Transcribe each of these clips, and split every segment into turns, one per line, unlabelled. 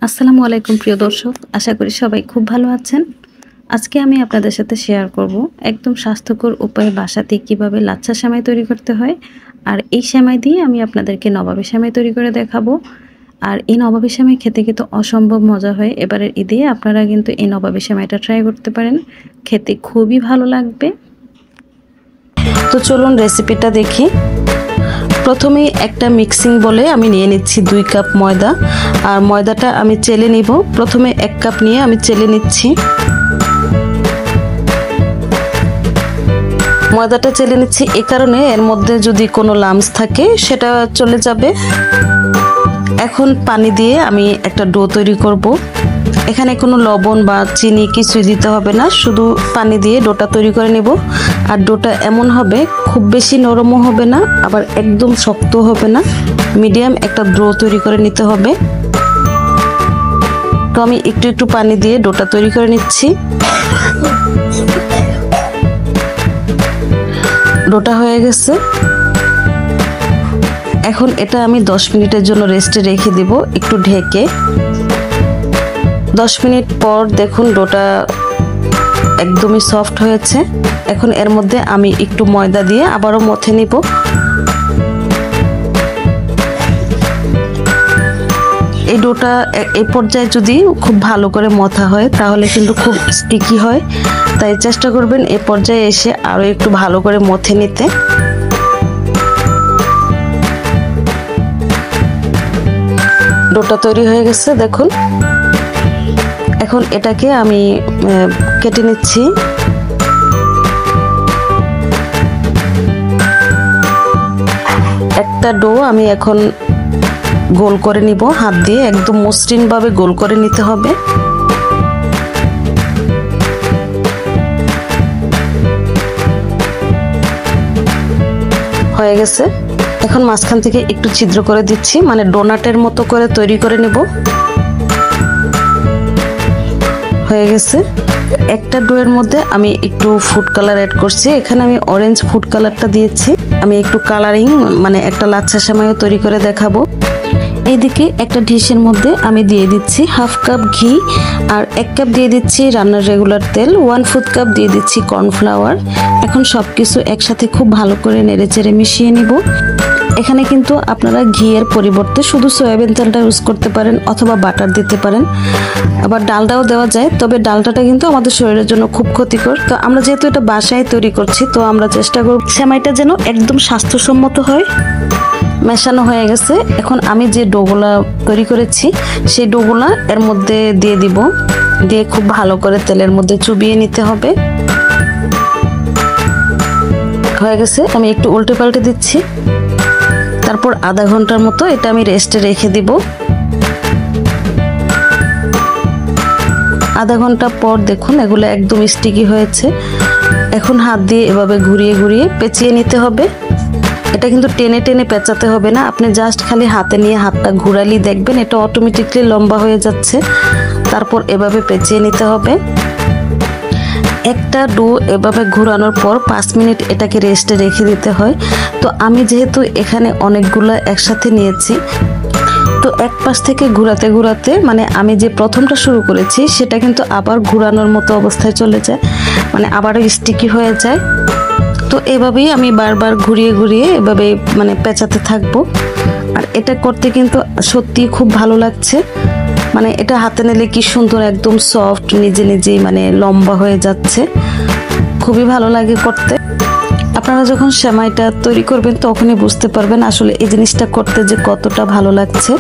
আসসালামু আলাইকুম প্রিয় দর্শক, আশা করি সবাই খুব ভালো আছেন। আজকে আমি আপনাদের সাথে শেয়ার করব একদম স্বাস্থ্যকর উপায়ে বাসাতে কিভাবে লাচ্ছা সেমাই তৈরি করতে হয়। আর এই সেমাই দিয়ে আমি আপনাদেরকে নবাবী সেমাই তৈরি করে দেখাবো। আর এই নবাবী সেমাই খেতে কিন্তু অসম্ভব মজা হয়। এবারের ঈদে আপনারা কিন্তু এই নবাবী সেমাইটা ট্রাই করতে পারেন, খেতে খুবই ভালো লাগবে।
তো চলুন রেসিপিটা দেখি। প্রথমে একটা মিক্সিং বলে আমি নিয়ে নিচ্ছি 2 কাপ ময়দা, আর ময়দাটা আমি চেলে নিব। প্রথমে 1 কাপ নিয়ে আমি চেলে নিচ্ছি। ময়দাটা চেলে নিচ্ছি এই কারণে, এর মধ্যে যদি কোনো লাম্পস থাকে সেটা চলে যাবে। এখন পানি দিয়ে আমি একটা ডো তৈরি করব। এখানে কোনো লবণ বা চিনি কিছুই দিতে হবে না, শুধু পানি দিয়ে ডোটা তৈরি করে নেব। আর ডোটা এমন হবে, খুব বেশি নরমও হবে না, আবার একদম শক্ত হবে না, মিডিয়াম একটা ডো তৈরি করে নিতে হবে। তো আমি একটু একটু পানি দিয়ে ডোটা তৈরি করে নিচ্ছি। ডোটা হয়ে গেছে। এখন এটা আমি 10 মিনিটের জন্য রেস্টে রেখে দেব, একটু ঢেকে। 10 মিনিট পর দেখুন ডোটা একদমই সফট হয়েছে। এখন এর মধ্যে আমি একটু ময়দা দিয়ে আবারও মথে নিব। এই ডোটা এই পর্যায়ে যদি খুব ভালো করে মথা হয় তাহলে কিন্তু খুব স্টিকি হয়, তাই চেষ্টা করবেন এই পর্যায়ে এসে আরো একটু ভালো করে মথে নিতে। ডোটা তৈরি হয়ে গেছে দেখুন। এখন এটাকে আমি কেটে নিচ্ছি। একটা ডো আমি এখন গোল করে নিব হাত দিয়ে, একদম মসৃণ ভাবে গোল করে নিতে হবে। হয়ে গেছে। এখন মাঝখান থেকে একটু ছিদ্র করে দিচ্ছি, মানে ডোনাটের মতো করে তৈরি করে নেব। হয়ে গেছে। একটা ডোয়ের মধ্যে আমি একটু ফুড কালার অ্যাড করছি। এখানে আমি অরেঞ্জ ফুড কালারটা দিয়েছি। আমি একটু কালারিং, মানে একটা লাচ্ছা সেমাইও তৈরি করে দেখাবো। এইদিকে একটা ডিশের মধ্যে আমি দিয়ে দিচ্ছি 1/2 কাপ ঘি, আর 1 কাপ দিয়ে দিচ্ছি রান্নার রেগুলার তেল, 1/4 কাপ দিয়ে দিচ্ছি কর্নফ্লাওয়ার। এখন সবকিছু একসাথে খুব ভালো করে নেড়েচেড়ে মিশিয়ে নিব। এখানে কিন্তু আপনারা ঘিয়ের পরিবর্তে শুধু সয়াবিন তেলটা ইউজ করতে পারেন, অথবা বাটার দিতে পারেন, আবার ডালটাও দেওয়া যায়। তবে ডালটাটা কিন্তু আমাদের শরীরের জন্য খুব ক্ষতিকর। তো আমরা যেহেতু এটা বাসায় তৈরি করছি, তো আমরা চেষ্টা করব সেমাইটা যেন একদম স্বাস্থ্যসম্মত হয়। মেশানো হয়ে গেছে। এখন আমি যে ডোগুলা তৈরি করেছি সেই ডোগুলা এর মধ্যে দিয়ে দিব, দিয়ে খুব ভালো করে তেলের মধ্যে চুবিয়ে নিতে হবে। হয়ে গেছে। আমি একটু উল্টে পাল্টে দিচ্ছি। তারপর আধা ঘন্টার মতো এটা আমি রেস্টে রেখে দিব। আধা ঘন্টা পর দেখুন এগুলো একদম স্টিকি হয়েছে। এখন হাত দিয়ে এভাবে ঘুরিয়ে ঘুরিয়ে পেঁচিয়ে নিতে হবে। এটা কিন্তু টেনে টেনে পেঁচাতে হবে না, আপনি জাস্ট খালি হাতে নিয়ে হাতটা ঘুরালি দেখবেন এটা অটোমেটিকলি লম্বা হয়ে যাচ্ছে। তারপর এভাবে পেঁচিয়ে নিতে হবে। একটা ডো এভাবে ঘোরানোর পর 5 মিনিট এটাকে রেস্টে রেখে দিতে হয়। তো আমি যেহেতু এখানে অনেকগুলো একসাথে নিয়েছি, তো এক পাশ থেকে ঘোরাতে ঘোরাতে, মানে আমি যে প্রথমটা শুরু করেছি সেটা কিন্তু আবার ঘোরানোর মতো অবস্থায় চলে যায়, মানে আবারও স্টিকি হয়ে যায়। তো এভাবেই আমি বারবার ঘুরিয়ে ঘুরিয়ে এভাবে মানে পেঁচাতে থাকবো। আর এটা করতে কিন্তু সত্যি খুব ভালো লাগছে, মানে এটা হাতে নিলে কি সুন্দর একদম সফট, নিজে নিজেই মানে লম্বা হয়ে যাচ্ছে, খুবই ভালো লাগে করতে। আপনারা যখন সেমাইটা তৈরি করবেন তখনই বুঝতে পারবেন আসলে এই জিনিসটা করতে যে কতটা ভালো লাগছে।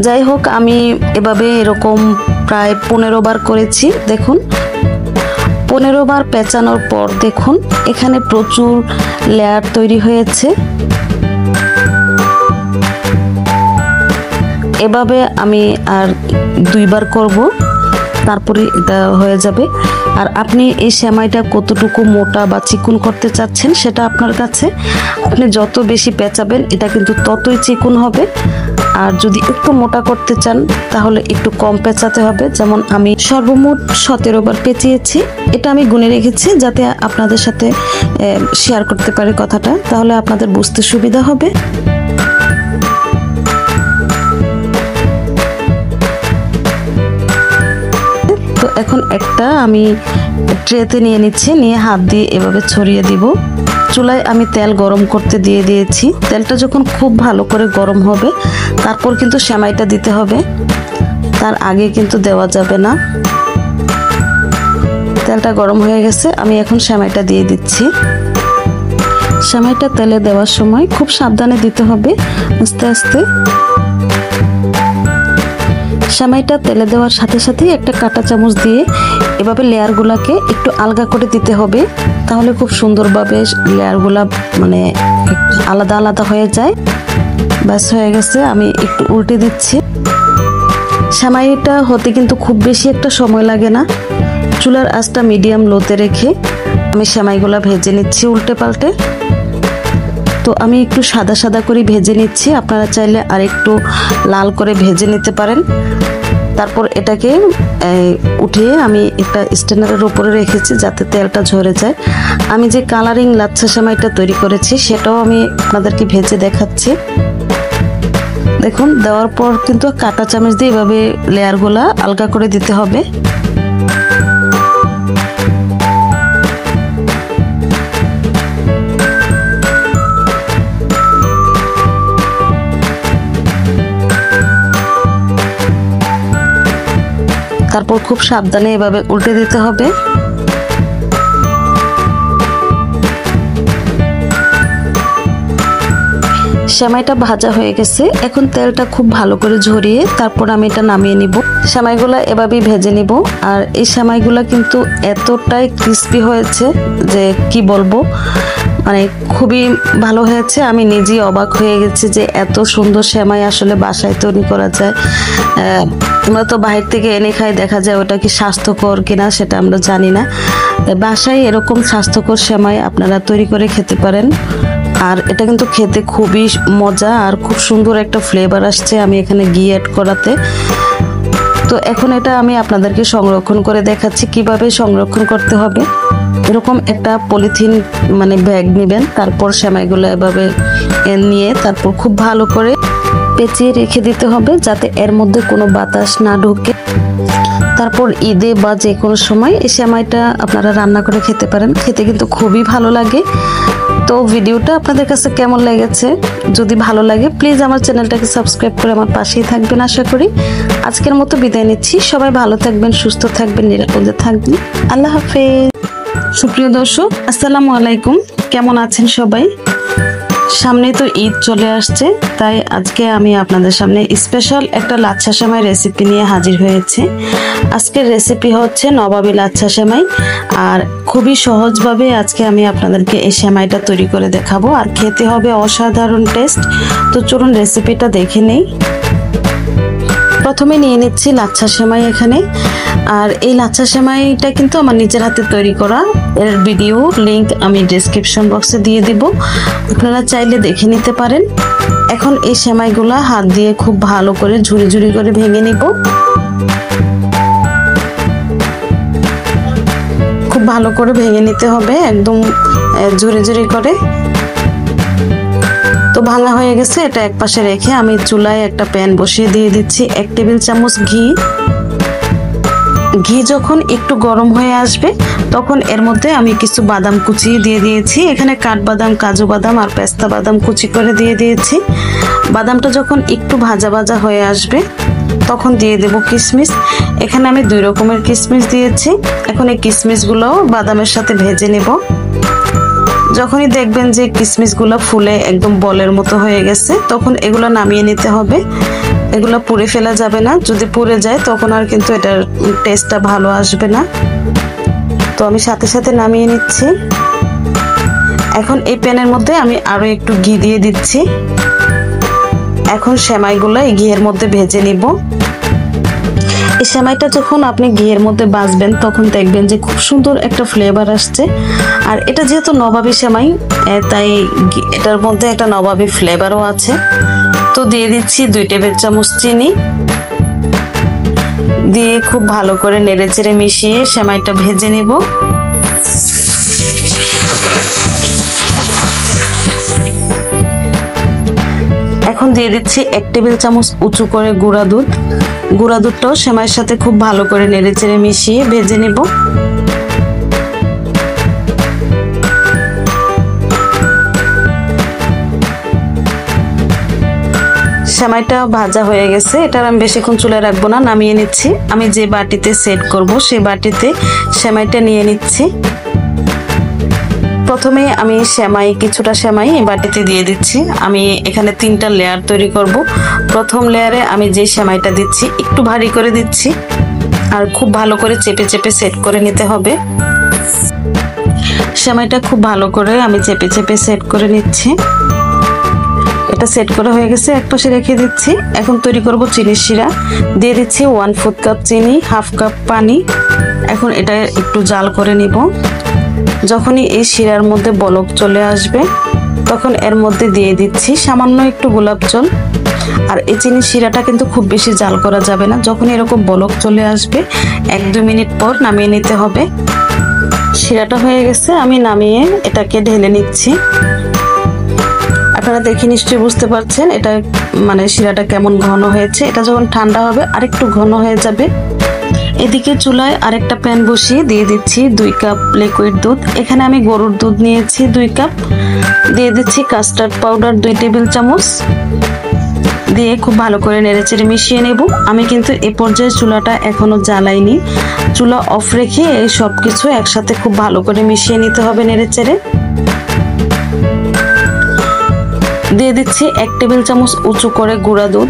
যাই হোক, আমি এভাবে এরকম প্রায় 15 বার করেছি। দেখুন 15 বার পেঁচানোর পর দেখুন এখানে প্রচুর লেয়ার তৈরি হয়েছে। এভাবে আমি আর 2 বার করব, তারপরে এটা হয়ে যাবে। আর আপনি এই সেমাইটা কতটুকু মোটা বা চিকন করতে চাচ্ছেন সেটা আপনার কাছে। আপনি যত বেশি পেঁচাবেন এটা কিন্তু ততই চিকন হবে। আর যদি একটু মোটা করতে চান তাহলে একটু কম পেঁচাতে হবে। যেমন আমি সর্বমোট 17 বার পেঁচিয়েছি। এটা আমি গুনে রেখেছি যাতে আপনাদের সাথে শেয়ার করতে পারি কথাটা, তাহলে আপনাদের বুঝতে সুবিধা হবে। এখন একটা আমি ট্রেতে নিয়ে নিচ্ছি, নিয়ে হাত দিয়ে এভাবে ছড়িয়ে দিব। চুলায় আমি তেল গরম করতে দিয়ে দিয়েছি। তেলটা যখন খুব ভালো করে গরম হবে তারপর কিন্তু সেমাইটা দিতে হবে, তার আগে কিন্তু দেওয়া যাবে না। তেলটা গরম হয়ে গেছে, আমি এখন সেমাইটা দিয়ে দিচ্ছি। সেমাইটা তেলে দেওয়ার সময় খুব সাবধানে দিতে হবে, আস্তে আস্তে। সেমাইটা তেলে দেওয়ার সাথে সাথেই একটা কাঁটা চামচ দিয়ে এভাবে লেয়ারগুলোকে একটু আলগা করে দিতে হবে, তাহলে খুব সুন্দরভাবে লেয়ারগুলা মানে আলাদা আলাদা হয়ে যায়। ব্যাস হয়ে গেছে, আমি একটু উল্টে দিচ্ছি। সেমাইটা হতে কিন্তু খুব বেশি একটা সময় লাগে না। চুলার আঁচটা মিডিয়াম লোতে রেখে আমি সেমাইগুলা ভেজে নিচ্ছি উল্টে পাল্টে। তো আমি একটু সাদা সাদা করে ভেজে নিচ্ছি, আপনারা চাইলে আর একটু লাল করে ভেজে নিতে পারেন। তারপর এটাকে উঠিয়ে আমি একটা স্ট্যান্ডারের উপরে রেখেছি যাতে তেলটা ঝরে যায়। আমি যে কালারিং লাচ্ছা সেমাইটা তৈরি করেছি সেটাও আমি আপনাদেরকে ভেজে দেখাচ্ছি। দেখুন, দেওয়ার পর কিন্তু কাঁটা চামচ দিয়ে এভাবে লেয়ারগুলা আলগা করে দিতে হবে। তারপর খুব সাবধানে এভাবে উল্টে দিতে হবে। সেমাইটা ভাজা হয়ে গেছে, এখন তেলটা খুব ভালো করে ঝরিয়ে তারপর আমি এটা নামিয়ে নিব। সেমাইগুলা এভাবেই ভেজে নিব। আর এই সেমাইগুলা কিন্তু এতটাই ক্রিস্পি হয়েছে যে কি বলবো, মানে খুবই ভালো হয়েছে। আমি নিজেই অবাক হয়ে গেছি যে এত সুন্দর সেমাই আসলে বাসায় তৈরি করা যায়। আমরা তো বাইরে থেকে এনে খাই, দেখা যায় ওটা কি স্বাস্থ্যকর কিনা সেটা আমরা জানি না। বাসায় এরকম স্বাস্থ্যকর সেমাই আপনারা তৈরি করে খেতে পারেন। আর এটা কিন্তু খেতে খুবই মজা আর খুব সুন্দর একটা ফ্লেভার আসছে আমি এখানে ঘি অ্যাড করাতে। তো এখন এটা আমি আপনাদেরকে সংরক্ষণ করে দেখাচ্ছি কিভাবে সংরক্ষণ করতে হবে। এরকম একটা পলিথিন মানে ব্যাগ নেবেন, তারপর সেমাইগুলো এভাবে নিয়ে তারপর খুব ভালো করে পেঁচিয়ে রেখে দিতে হবে যাতে এর মধ্যে কোনো বাতাস না ঢোকে। তারপর ঈদে বা যে কোনো সময় এই সেমাইটা আপনারা রান্না করে খেতে পারেন, খেতে কিন্তু খুবই ভালো লাগে। তো ভিডিওটা আপনাদের কাছে কেমন লেগেছে? যদি ভালো লাগে প্লিজ আমার চ্যানেলটাকে সাবস্ক্রাইব করে আমার পাশেই থাকবেন আশা করি। আজকের মতো বিদায় নিচ্ছি, সবাই ভালো থাকবেন, সুস্থ থাকবেন, নিরাপদে থাকবেন। আল্লাহ হাফেজ। সুপ্রিয় দর্শক, আসসালামু আলাইকুম, কেমন আছেন সবাই? সামনে তো ঈদ চলে আসছে, তাই আজকে আমি আপনাদের সামনে স্পেশাল একটা লাচ্ছা সেমাই রেসিপি নিয়ে হাজির হয়েছে। আজকের রেসিপি হচ্ছে নবাবী লাচ্ছা সেমাই। আর খুবই সহজভাবে আজকে আমি আপনাদেরকে এই সেমাইটা তৈরি করে দেখাবো, আর খেতে হবে অসাধারণ টেস্ট। তো চলুন রেসিপিটা দেখে নেই। প্রথমে নিয়ে নিচ্ছি লাচ্ছা সেমাই এখানে। আর এই লাচ্ছা সেমাইটা কিন্তু আমার নিজের হাতে তৈরি করা, এর ভিডিও লিংক আমি ডেসক্রিপশন বক্সে দিয়ে দিব, আপনারা চাইলে দেখে নিতে পারেন। এখন এই সেমাইগুলা হাত দিয়ে খুব ভালো করে ঝুরি ঝুরি করে ভেঙে নিব। খুব ভালো করে ভেঙে নিতে হবে, একদম ঝুরি ঝুরি করে। তো ভাঙা হয়ে গেছে, এটা এক পাশে রেখে আমি চুলায় একটা প্যান বসিয়ে দিয়ে দিচ্ছি 1 টেবিল চামচ ঘি। ঘি যখন একটু গরম হয়ে আসবে তখন এর মধ্যে আমি কিছু বাদাম কুচি দিয়ে দিয়েছি। এখানে কাঠবাদাম, কাজু বাদাম আর পেস্তা বাদাম কুচি করে দিয়ে দিয়েছি। বাদামটা যখন একটু ভাজা ভাজা হয়ে আসবে তখন দিয়ে দেব কিশমিশ। এখানে আমি 2 রকমের কিশমিশ দিয়েছি। এখন এই কিশমিশগুলো বাদামের সাথে ভেজে নেব। যখনই দেখবেন যে কিশমিশগুলো ফুলে একদম বলের মতো হয়ে গেছে তখন এগুলো নামিয়ে নিতে হবে। এগুলো পুড়ে ফেলা যাবে না, যদি পুড়ে যায় তখন আর কিন্তু এটার টেস্টটা ভালো আসবে না। তো আমি সাথে সাথে নামিয়ে নিচ্ছি। এখন এই প্যানের মধ্যে আমি আরো একটু ঘি দিয়ে দিচ্ছি। এখন সেমাইগুলো এই ঘিয়ের মধ্যে ভেজে নিব। এই সেমাইটা যখন আপনি ঘিয়ের মধ্যে ভাজবেন তখন দেখবেন যে খুব সুন্দর একটা ফ্লেভার আসছে। আর এটা যেহেতু নবাবী সেমাই তাই এটার মধ্যে একটা নবাবী ফ্লেভারও আছে। তো দিয়ে দিচ্ছি 2 টেবিল চামচ চিনি, দিয়ে খুব ভালো করে নেড়েচেড়ে মিশিয়ে সেমাইটা ভেজে নিব। এখন দিয়ে দিচ্ছি 1 টেবিল চামচ উঁচু করে গুঁড়া দুধ। গুঁড়া দুধটাও সেমাইয়ের সাথে খুব ভালো করে নেড়েচেড়ে মিশিয়ে ভেজে নেব। সেমাইটা ভাজা হয়ে গেছে, এটা আমি বেশিক্ষণ চুলায় রাখবো না, নামিয়ে নিচ্ছি। আমি যে বাটিতে সেট করব সেই বাটিতে সেমাইটা নিয়ে নিচ্ছি। প্রথমে আমি কিছুটা সেমাই এই বাটিতে দিয়ে দিচ্ছি। আমি এখানে 3টা লেয়ার তৈরি করব। প্রথম লেয়ারে আমি যে সেমাইটা দিচ্ছি একটু ভারী করে দিচ্ছি, আর খুব ভালো করে চেপে চেপে সেট করে নিতে হবে। সেমাইটা খুব ভালো করে আমি চেপে চেপে সেট করে নিচ্ছি। এটা সেট করা হয়ে গেছে, এক পাশে রেখে দিচ্ছি। এখন তৈরি করব চিনির শিরা। দিয়ে দিচ্ছি 1/4 কাপ চিনি, 1/2 কাপ পানি। এখন এটা একটু জাল করে নিব। যখনই এই শিরার মধ্যে বলক চলে আসবে তখন এর মধ্যে দিয়ে দিচ্ছি সামান্য একটু গোলাপ জল। আর এই চিনির শিরাটা কিন্তু খুব বেশি জাল করা যাবে না। যখন এরকম বলক চলে আসবে 1-2 মিনিট পর নামিয়ে নিতে হবে। শিরাটা হয়ে গেছে, আমি নামিয়ে এটাকে ঢেলে নিচ্ছি। আপনারা দেখে নিশ্চয়ই বুঝতে পারছেন এটা শিরাটা কেমন ঘন হয়েছে। এটা যখন ঠান্ডা হবে আরেকটু ঘন হয়ে যাবে। এদিকে চুলায় আরেকটা প্যান বসিয়ে দিয়ে দিচ্ছি 2 কাপ লিকুইড দুধ। এখানে আমি গরুর দুধ নিয়েছি 2 কাপ। দিয়ে দিচ্ছি কাস্টার্ড পাউডার 2 টেবিল চামচ। দিয়ে খুব ভালো করে নেড়েচেড়ে মিশিয়ে নেব। আমি কিন্তু এ পর্যায়ে চুলাটা এখনো জ্বালাইনি, চুলা অফ রেখে এই সব কিছু একসাথে খুব ভালো করে মিশিয়ে নিতে হবে নেড়েচেড়ে। দিয়ে দিচ্ছি 1 টেবিল চামচ উঁচু করে গুঁড়া দুধ।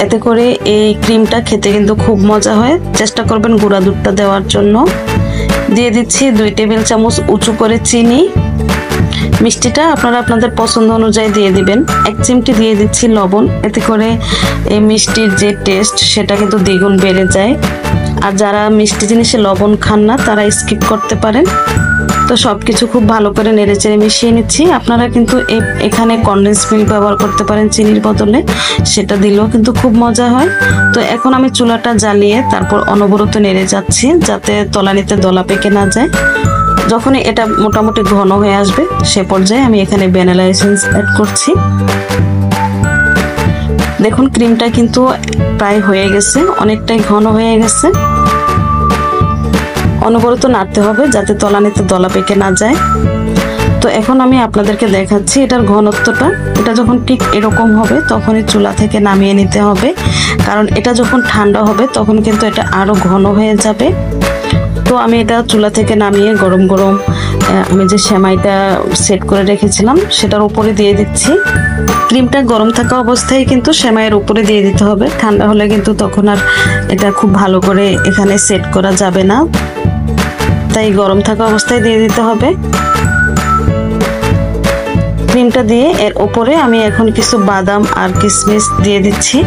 এতে করে এই ক্রিমটা খেতে কিন্তু খুব মজা হয়, চেষ্টা করবেন গুঁড়া দুধটা দেওয়ার জন্য। দিয়ে দিচ্ছি 2 টেবিল চামচ উঁচু করে চিনি। মিষ্টিটা আপনারা আপনাদের পছন্দ অনুযায়ী দিয়ে দিবেন। 1 চিমটি দিয়ে দিচ্ছি লবণ। এতে করে এই মিষ্টির যে টেস্ট সেটা কিন্তু দ্বিগুণ বেড়ে যায়। আর যারা মিষ্টি জিনিসে লবণ খান না তারা স্কিপ করতে পারেন। তো সবকিছু খুব ভালো করে নেড়েচেড়ে মিশিয়ে নিচ্ছি। আপনারা কিন্তু এখানে কনডেন্স মিল্ক ব্যবহার করতে পারেন চিনির বদলে, সেটা দিলেও কিন্তু খুব মজা হয়। তো এখন আমি চুলাটা জ্বালিয়ে তারপর অনবরত নেড়ে যাচ্ছি যাতে তলানিতে দলা পেকে না যায়। যখনই এটা মোটামুটি ঘন হয়ে আসবে সে পর্যায়ে আমি এখানে ভ্যানিলা এসেন্স অ্যাড করছি। দেখুন ক্রিমটা কিন্তু প্রায় হয়ে গেছে, অনেকটাই ঘন হয়ে গেছে। অনবরত নাড়তে হবে যাতে তলানিতে দলা পেকে না যায়। তো এখন আমি আপনাদেরকে দেখাচ্ছি এটার ঘনত্বটা। এটা যখন ঠিক এরকম হবে তখনই চুলা থেকে নামিয়ে নিতে হবে, কারণ এটা যখন ঠান্ডা হবে তখন কিন্তু এটা আরো ঘন হয়ে যাবে। তো আমি এটা চুলা থেকে নামিয়ে গরম গরম আমি যে সেমাইটা সেট করে রেখেছিলাম সেটার উপরে দিয়ে দিচ্ছি। ক্রিমটা গরম থাকা অবস্থায় কিন্তু সেমাইয়ের উপরে দিয়ে দিতে হবে, ঠান্ডা হলে কিন্তু তখন আর এটা খুব ভালো করে এখানে সেট করা যাবে না, তাই গরম থাকা অবস্থায় দিয়ে দিতে হবে। ক্রিমটা দিয়ে এর উপরে আমি এখন কিছু বাদাম আর কিশমিশ দিয়ে দিচ্ছি।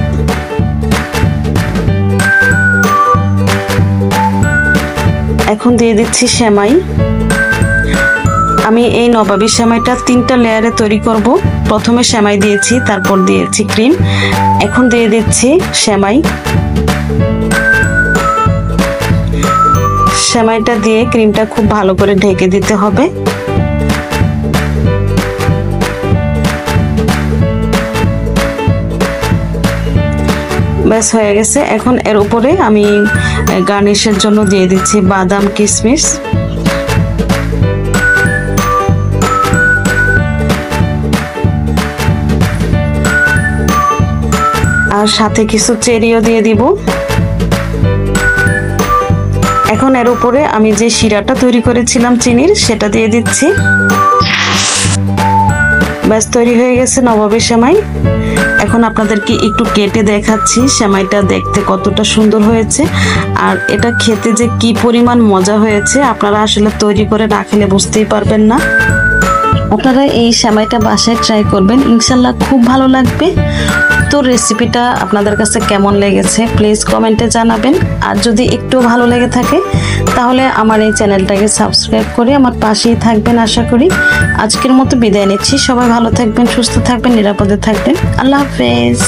এখন দিয়ে দিচ্ছি সেমাই। আমি এই নবাবী সেমাইটা 3টা লেয়ারে তৈরি করব। প্রথমে সেমাই দিয়েছি, তারপর দিয়েছি ক্রিম, এখন দিয়ে দিচ্ছি সেমাই। সেমাইটা দিয়ে ক্রিমটা খুব ভালো করে ঢেকে দিতে হবে। ব্যাস হয়ে গেছে। এখন এর উপরে আমি গার্নিশের জন্য দিয়ে দিচ্ছি বাদাম কিশমিশ। আর সাথে কিছু চেরিও দিয়ে দিব। এখন এর উপরে আমি যে শিরাটা তৈরি করেছিলাম চিনির সেটা দিয়ে দিচ্ছি। ব্যাস তৈরি হয়ে গেছে নবাবী সেমাই। এখন আপনাদেরকে একটু কেটে দেখাচ্ছি সেমাইটা দেখতে কতটা সুন্দর হয়েছে, আর এটা খেতে যে কি পরিমাণ মজা হয়েছে আপনারা আসলে তৈরি করে না খেলে বুঝতেই পারবেন না। আপনারা এই সেমাইটা বাসায় ট্রাই করবেন, ইনশাল্লাহ খুব ভালো লাগবে। তো রেসিপিটা আপনাদের কাছে কেমন লেগেছে প্লিজ কমেন্টে জানাবেন। আর যদি একটু ভালো লেগে থাকে তাহলে আমার এই চ্যানেলটাকে সাবস্ক্রাইব করে আমার পাশেই থাকবেন আশা করি। আজকের মতো বিদায় নিচ্ছি। সবাই ভালো থাকবেন, সুস্থ থাকবেন, নিরাপদে থাকবেন। আল্লাহ হাফেজ।